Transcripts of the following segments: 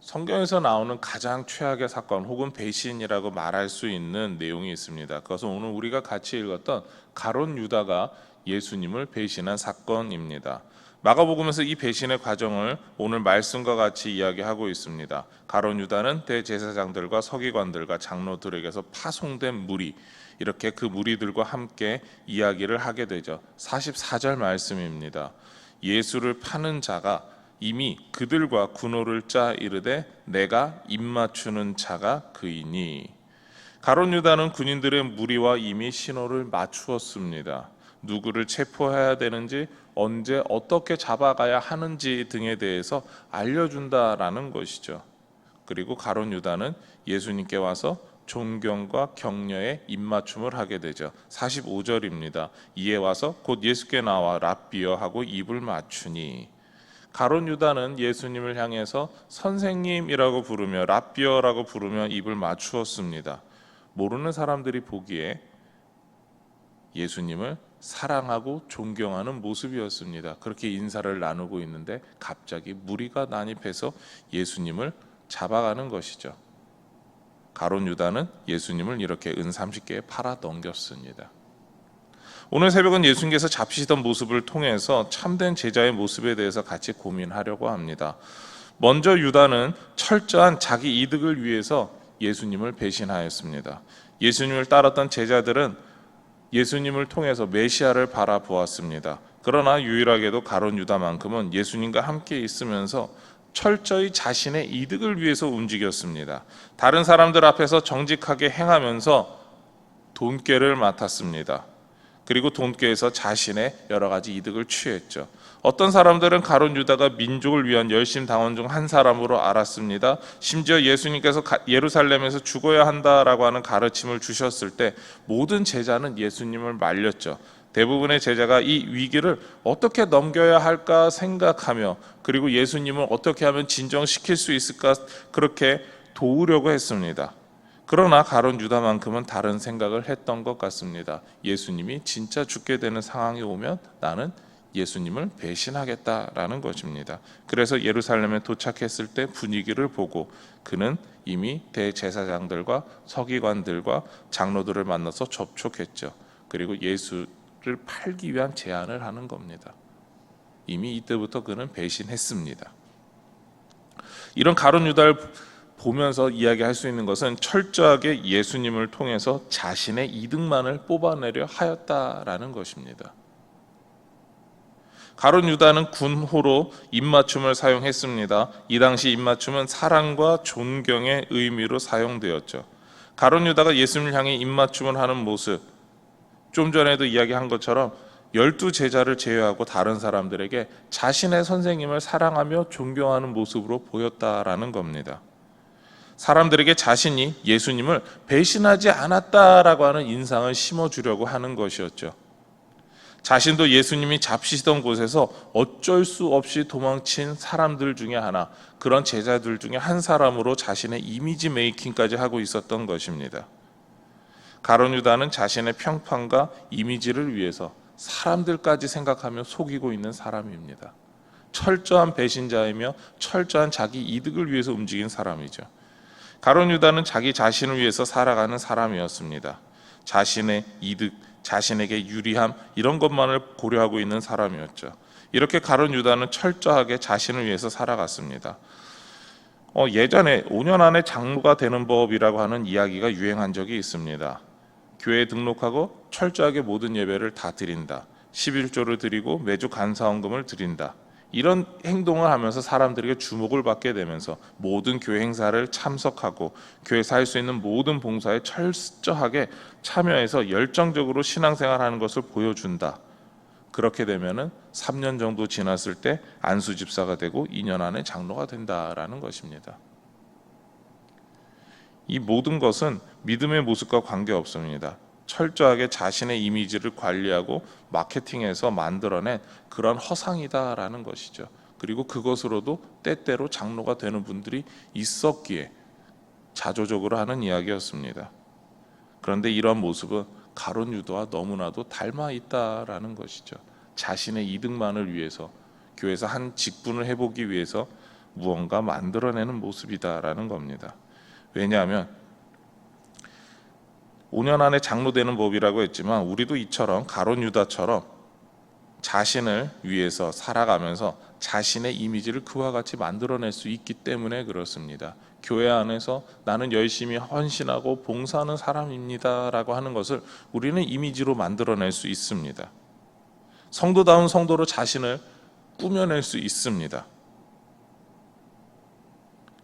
성경에서 나오는 가장 최악의 사건 혹은 배신이라고 말할 수 있는 내용이 있습니다. 그것은 오늘 우리가 같이 읽었던 가룟 유다가 예수님을 배신한 사건입니다. 마가복음에서 이 배신의 과정을 오늘 말씀과 같이 이야기하고 있습니다. 가룟 유다는 대제사장들과 서기관들과 장로들에게서 파송된 무리, 이렇게 그 무리들과 함께 이야기를 하게 되죠. 44절 말씀입니다. 예수를 파는 자가 이미 그들과 군호를 짜 이르되 내가 입맞추는 자가 그이니. 가룟 유다는 군인들의 무리와 이미 신호를 맞추었습니다. 누구를 체포해야 되는지, 언제 어떻게 잡아가야 하는지 등에 대해서 알려준다라는 것이죠. 그리고 가룟 유다는 예수님께 와서 존경과 격려의 입맞춤을 하게 되죠. 45절입니다. 이에 와서 곧 예수께 나와 랍비여 하고 입을 맞추니. 가룟 유다는 예수님을 향해서 선생님이라고 부르며 랍비어라고 부르며 입을 맞추었습니다. 모르는 사람들이 보기에 예수님을 사랑하고 존경하는 모습이었습니다. 그렇게 인사를 나누고 있는데 갑자기 무리가 난입해서 예수님을 잡아가는 것이죠. 가룟 유다는 예수님을 이렇게 은 30개에 팔아 넘겼습니다. 오늘 새벽은 예수님께서 잡히시던 모습을 통해서 참된 제자의 모습에 대해서 같이 고민하려고 합니다. 먼저 유다는 철저한 자기 이득을 위해서 예수님을 배신하였습니다. 예수님을 따랐던 제자들은 예수님을 통해서 메시아를 바라보았습니다. 그러나 유일하게도 가룟 유다만큼은 예수님과 함께 있으면서 철저히 자신의 이득을 위해서 움직였습니다. 다른 사람들 앞에서 정직하게 행하면서 돈꾀를 맡았습니다. 그리고 돈꾀에서 자신의 여러 가지 이득을 취했죠. 어떤 사람들은 가룟 유다가 민족을 위한 열심 당원 중 한 사람으로 알았습니다. 심지어 예수님께서 예루살렘에서 죽어야 한다라고 하는 가르침을 주셨을 때 모든 제자는 예수님을 말렸죠. 대부분의 제자가 이 위기를 어떻게 넘겨야 할까 생각하며, 그리고 예수님을 어떻게 하면 진정시킬 수 있을까 그렇게 도우려고 했습니다. 그러나 가룟 유다만큼은 다른 생각을 했던 것 같습니다. 예수님이 진짜 죽게 되는 상황이 오면 나는 예수님을 배신하겠다라는 것입니다. 그래서 예루살렘에 도착했을 때 분위기를 보고 그는 이미 대제사장들과 서기관들과 장로들을 만나서 접촉했죠. 그리고 예수를 팔기 위한 제안을 하는 겁니다. 이미 이때부터 그는 배신했습니다. 이런 가룟 유다를 보면서 이야기할 수 있는 것은 철저하게 예수님을 통해서 자신의 이득만을 뽑아내려 하였다라는 것입니다. 가룟 유다는 군호로 입맞춤을 사용했습니다. 이 당시 입맞춤은 사랑과 존경의 의미로 사용되었죠. 가룟 유다가 예수님을 향해 입맞춤을 하는 모습, 좀 전에도 이야기한 것처럼 12제자를 제외하고 다른 사람들에게 자신의 선생님을 사랑하며 존경하는 모습으로 보였다라는 겁니다. 사람들에게 자신이 예수님을 배신하지 않았다라고 하는 인상을 심어주려고 하는 것이었죠. 자신도 예수님이 잡히시던 곳에서 어쩔 수 없이 도망친 사람들 중에 하나, 그런 제자들 중에 한 사람으로 자신의 이미지 메이킹까지 하고 있었던 것입니다. 가룟 유다는 자신의 평판과 이미지를 위해서 사람들까지 생각하며 속이고 있는 사람입니다. 철저한 배신자이며 철저한 자기 이득을 위해서 움직인 사람이죠. 가룟 유다는 자기 자신을 위해서 살아가는 사람이었습니다. 자신의 이득, 자신에게 유리함, 이런 것만을 고려하고 있는 사람이었죠. 이렇게 가룟 유다는 철저하게 자신을 위해서 살아갔습니다. 예전에 5년 안에 장로가 되는 법이라고 하는 이야기가 유행한 적이 있습니다. 교회에 등록하고 철저하게 모든 예배를 다 드린다. 11조를 드리고 매주 간사헌금을 드린다. 이런 행동을 하면서 사람들에게 주목을 받게 되면서 모든 교회 행사를 참석하고 교회에서 할 수 있는 모든 봉사에 철저하게 참여해서 열정적으로 신앙생활하는 것을 보여준다. 그렇게 되면은 3년 정도 지났을 때 안수 집사가 되고 2년 안에 장로가 된다라는 것입니다. 이 모든 것은 믿음의 모습과 관계없습니다. 철저하게 자신의 이미지를 관리하고 마케팅해서 만들어낸 그런 허상이다라는 것이죠. 그리고 그것으로도 때때로 장로가 되는 분들이 있었기에 자조적으로 하는 이야기였습니다. 그런데 이런 모습은 가룟 유다와 너무나도 닮아 있다라는 것이죠. 자신의 이득만을 위해서 교회에서 한 직분을 해보기 위해서 무언가 만들어내는 모습이다라는 겁니다. 왜냐하면 5년 안에 장로 되는 법이라고 했지만 우리도 이처럼 가룟 유다처럼 자신을 위해서 살아가면서 자신의 이미지를 그와 같이 만들어낼 수 있기 때문에 그렇습니다. 교회 안에서 나는 열심히 헌신하고 봉사하는 사람입니다라고 하는 것을 우리는 이미지로 만들어낼 수 있습니다. 성도다운 성도로 자신을 꾸며낼 수 있습니다.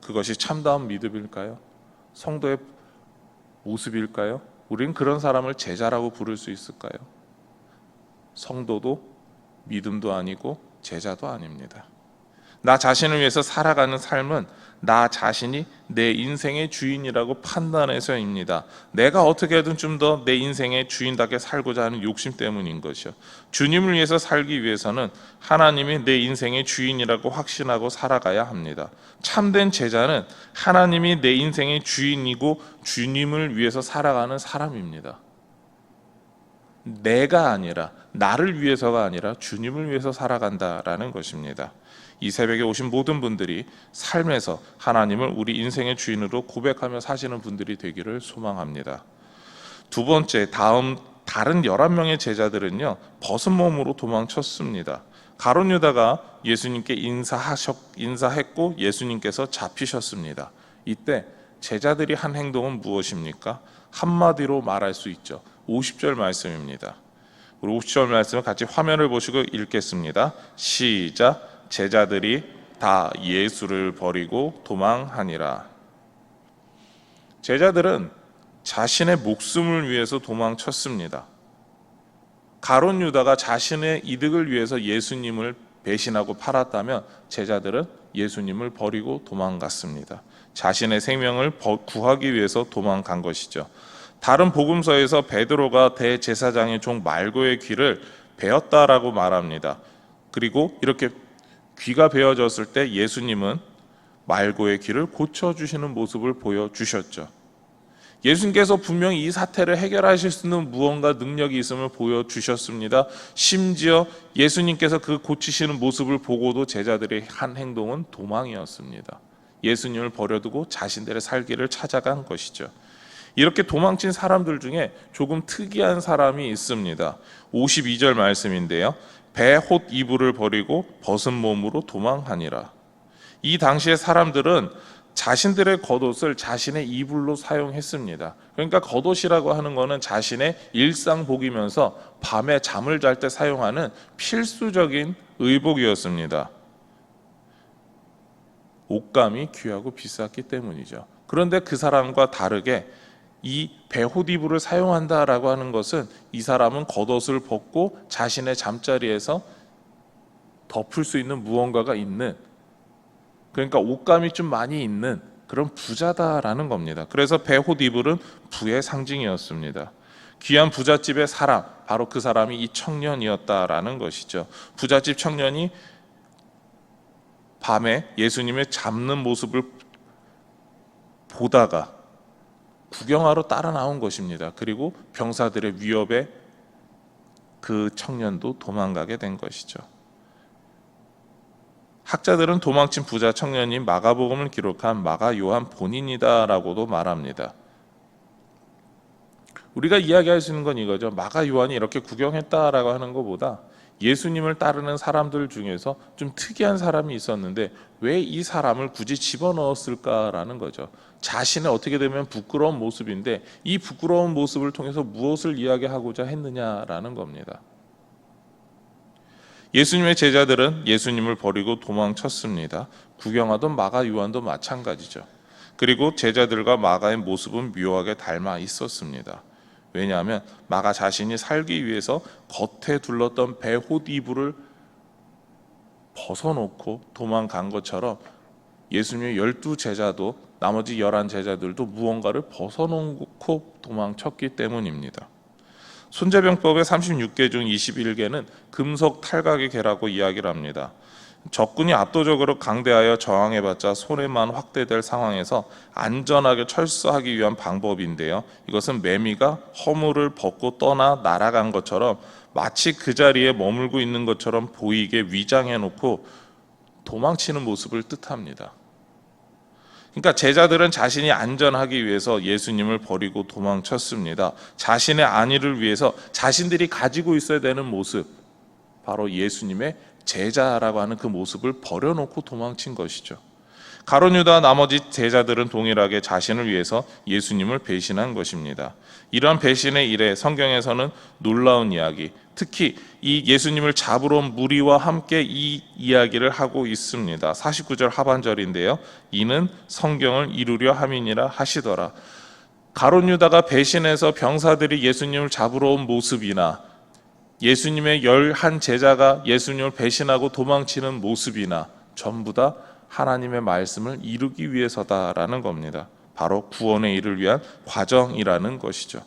그것이 참다운 믿음일까요? 성도의 모습일까요? 우리는 그런 사람을 제자라고 부를 수 있을까요? 성도도 믿음도 아니고 제자도 아닙니다. 나 자신을 위해서 살아가는 삶은 나 자신이 내 인생의 주인이라고 판단해서입니다. 내가 어떻게든 좀 더 내 인생의 주인답게 살고자 하는 욕심 때문인 것이요. 주님을 위해서 살기 위해서는 하나님이 내 인생의 주인이라고 확신하고 살아가야 합니다. 참된 제자는 하나님이 내 인생의 주인이고 주님을 위해서 살아가는 사람입니다. 내가 아니라, 나를 위해서가 아니라 주님을 위해서 살아간다라는 것입니다. 이 새벽에 오신 모든 분들이 삶에서 하나님을 우리 인생의 주인으로 고백하며 사시는 분들이 되기를 소망합니다. 두 번째, 다른 11명의 제자들은요, 벗은 몸으로 도망쳤습니다. 가룟 유다가 예수님께 인사했고 예수님께서 잡히셨습니다. 이때 제자들이 한 행동은 무엇입니까? 한마디로 말할 수 있죠. 50절 말씀입니다. 우리 50절 말씀을 같이 화면을 보시고 읽겠습니다. 시작. 제자들이 다 예수를 버리고 도망하니라. 제자들은 자신의 목숨을 위해서 도망쳤습니다. 가룟 유다가 자신의 이득을 위해서 예수님을 배신하고 팔았다면 제자들은 예수님을 버리고 도망갔습니다. 자신의 생명을 구하기 위해서 도망간 것이죠. 다른 복음서에서 베드로가 대제사장의 종 말고의 귀를 베었다라고 말합니다. 그리고 이렇게 귀가 베어졌을 때 예수님은 말고의 귀를 고쳐주시는 모습을 보여주셨죠. 예수님께서 분명히 이 사태를 해결하실 수 있는 무언가 능력이 있음을 보여주셨습니다. 심지어 예수님께서 그 고치시는 모습을 보고도 제자들의 한 행동은 도망이었습니다. 예수님을 버려두고 자신들의 살기를 찾아간 것이죠. 이렇게 도망친 사람들 중에 조금 특이한 사람이 있습니다. 52절 말씀인데요. 베옷 이불을 버리고 벗은 몸으로 도망하니라. 이 당시의 사람들은 자신들의 겉옷을 자신의 이불로 사용했습니다. 그러니까 겉옷이라고 하는 것은 자신의 일상복이면서 밤에 잠을 잘 때 사용하는 필수적인 의복이었습니다. 옷감이 귀하고 비쌌기 때문이죠. 그런데 그 사람과 다르게 이 베옷 이불을 사용한다라고 하는 것은 이 사람은 겉옷을 벗고 자신의 잠자리에서 덮을 수 있는 무언가가 있는, 그러니까 옷감이 좀 많이 있는 그런 부자다라는 겁니다. 그래서 베옷 이불은 부의 상징이었습니다. 귀한 부잣집의 사람, 바로 그 사람이 이 청년이었다라는 것이죠. 부잣집 청년이 밤에 예수님의 잡는 모습을 보다가 구경하러 따라 나온 것입니다. 그리고 병사들의 위협에 그 청년도 도망가게 된 것이죠. 학자들은 도망친 부자 청년인 마가복음을 기록한 마가 요한 본인이다라고도 말합니다. 우리가 이야기할 수 있는 건 이거죠. 마가 요한이 이렇게 구경했다라고 하는 것보다 예수님을 따르는 사람들 중에서 좀 특이한 사람이 있었는데 왜 이 사람을 굳이 집어넣었을까라는 거죠. 자신의 어떻게 되면 부끄러운 모습인데 이 부끄러운 모습을 통해서 무엇을 이야기하고자 했느냐라는 겁니다. 예수님의 제자들은 예수님을 버리고 도망쳤습니다. 구경하던 마가 요한도 마찬가지죠. 그리고 제자들과 마가의 모습은 묘하게 닮아 있었습니다. 왜냐하면 마가 자신이 살기 위해서 겉에 둘렀던 베옷 이불을 벗어놓고 도망간 것처럼 예수님의 12제자도 나머지 11제자들도 무언가를 벗어놓고 도망쳤기 때문입니다. 손자병법의 36개 중 21개는 금속 탈각의 개라고 이야기를 합니다. 적군이 압도적으로 강대하여 저항해봤자 손해만 확대될 상황에서 안전하게 철수하기 위한 방법인데요. 이것은 매미가 허물을 벗고 떠나 날아간 것처럼 마치 그 자리에 머물고 있는 것처럼 보이게 위장해놓고 도망치는 모습을 뜻합니다. 그러니까 제자들은 자신이 안전하기 위해서 예수님을 버리고 도망쳤습니다. 자신의 안위를 위해서 자신들이 가지고 있어야 되는 모습, 바로 예수님의 제자라고 하는 그 모습을 버려놓고 도망친 것이죠. 가룟 유다와 나머지 제자들은 동일하게 자신을 위해서 예수님을 배신한 것입니다. 이러한 배신의 일에 성경에서는 놀라운 이야기, 특히 이 예수님을 잡으러 온 무리와 함께 이 이야기를 하고 있습니다. 49절 하반절인데요. 이는 성경을 이루려 함이니라 하시더라. 가룟 유다가 배신해서 병사들이 예수님을 잡으러 온 모습이나 예수님의 11 제자가 예수님을 배신하고 도망치는 모습이나 전부 다 하나님의 말씀을 이루기 위해서다라는 겁니다. 바로 구원의 일을 위한 과정이라는 것이죠.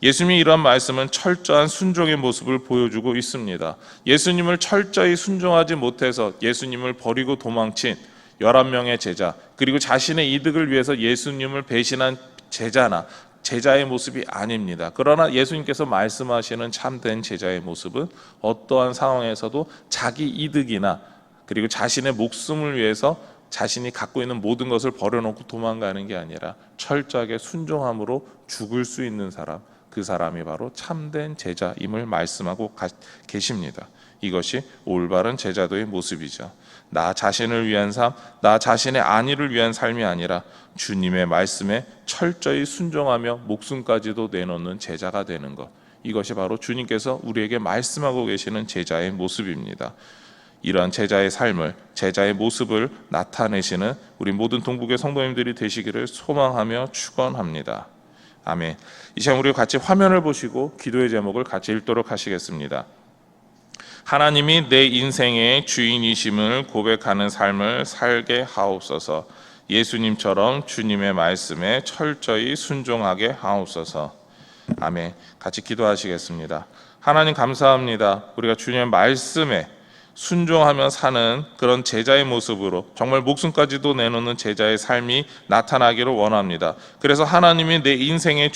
예수님이 이러한 말씀은 철저한 순종의 모습을 보여주고 있습니다. 예수님을 철저히 순종하지 못해서 예수님을 버리고 도망친 11명의 제자, 그리고 자신의 이득을 위해서 예수님을 배신한 제자의 모습이 아닙니다. 그러나 예수님께서 말씀하시는 참된 제자의 모습은 어떠한 상황에서도 자기 이득이나 그리고 자신의 목숨을 위해서 자신이 갖고 있는 모든 것을 버려놓고 도망가는 게 아니라 철저하게 순종함으로 죽을 수 있는 사람, 그 사람이 바로 참된 제자임을 말씀하고 계십니다. 이것이 올바른 제자도의 모습이죠. 나 자신을 위한 삶, 나 자신의 안위를 위한 삶이 아니라 주님의 말씀에 철저히 순종하며 목숨까지도 내놓는 제자가 되는 것, 이것이 바로 주님께서 우리에게 말씀하고 계시는 제자의 모습입니다. 이러한 제자의 삶을, 제자의 모습을 나타내시는 우리 모든 동북의 성도님들이 되시기를 소망하며 축원합니다. 아멘. 이 시간 우리 같이 화면을 보시고 기도의 제목을 같이 읽도록 하시겠습니다. 하나님이 내 인생의 주인이심을 고백하는 삶을 살게 하옵소서. 예수님처럼 주님의 말씀에 철저히 순종하게 하옵소서. 아멘. 같이 기도하시겠습니다. 하나님 감사합니다. 우리가 주님의 말씀에 순종하며 사는 그런 제자의 모습으로 정말 목숨까지도 내놓는 제자의 삶이 나타나기를 원합니다. 그래서 하나님이 내 인생의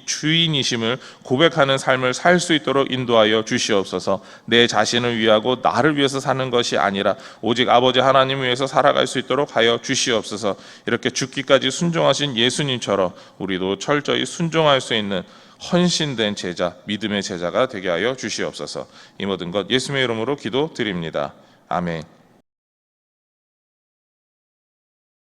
주인이심을 고백하는 삶을 살 수 있도록 인도하여 주시옵소서. 내 자신을 위하고 나를 위해서 사는 것이 아니라 오직 아버지 하나님을 위해서 살아갈 수 있도록 하여 주시옵소서. 이렇게 죽기까지 순종하신 예수님처럼 우리도 철저히 순종할 수 있는 헌신된 제자, 믿음의 제자가 되게 하여 주시옵소서. 이 모든 것 예수님의 이름으로 기도드립니다. 아멘.